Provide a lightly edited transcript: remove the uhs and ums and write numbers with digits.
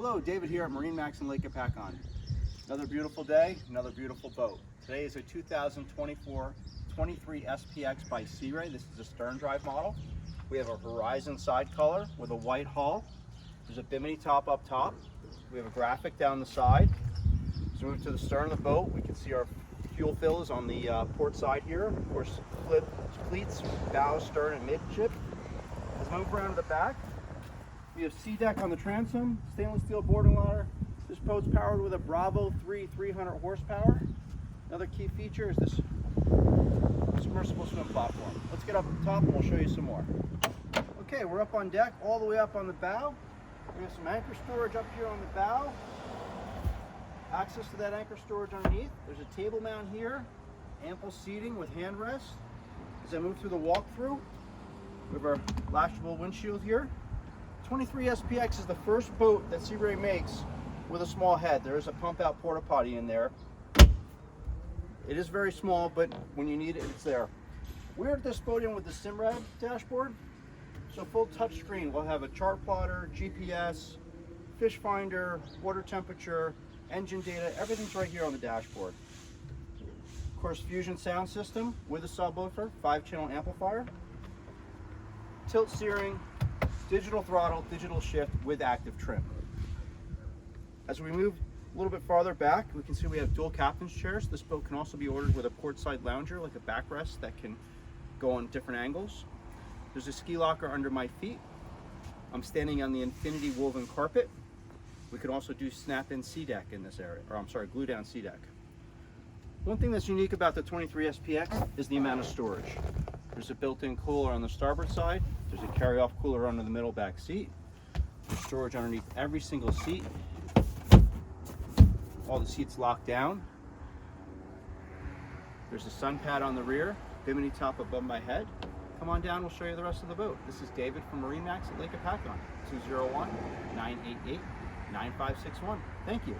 Hello, David here at MarineMax Lake Hopatcong. Another beautiful day, another beautiful boat. Today is a 2024 23 SPX by Simrad. This is a stern drive model. We have a horizon side color with a white hull. There's a bimini top up top. We have a graphic down the side. As we move to the stern of the boat, we can see our fuel fills on the port side here. Of course, cleats, bow, stern, and midship. As we move around to the back, we have C-deck on the transom, stainless steel boarding ladder. This boat's powered with a Bravo 3 300 horsepower. Another key feature is this submersible swim platform. Let's get up at the top and we'll show you some more. Okay, we're up on deck, all the way up on the bow. We have some anchor storage up here on the bow. Access to that anchor storage underneath. There's a table mount here, ample seating with hand rests. As I move through the walkthrough, we have our lashable windshield here. 23 SPX is the first boat that Simrad makes with a small head. There is a pump out porta potty in there. It is very small, but when you need it, it's there. We're at this boat in with the Simrad dashboard. So full touchscreen. We'll have a chart plotter, GPS, fish finder, water temperature, engine data. Everything's right here on the dashboard. Of course, Fusion sound system with a subwoofer, 5-channel amplifier, tilt steering, digital throttle, digital shift with active trim. As we move a little bit farther back, we can see we have dual captain's chairs. This boat can also be ordered with a portside lounger, like a backrest that can go on different angles. There's a ski locker under my feet. I'm standing on the infinity woven carpet. We could also do snap-in C-deck in this area, or I'm sorry, glue-down C-deck. One thing that's unique about the 23 SPX is the amount of storage. There's a built-in cooler on the starboard side. There's a carry-off cooler under the middle back seat. There's storage underneath every single seat. All the seats locked down. There's a sun pad on the rear, bimini top above my head. Come on down, we'll show you the rest of the boat. This is David from MarineMax at Lake Hopatcong, 201-988-9561. Thank you.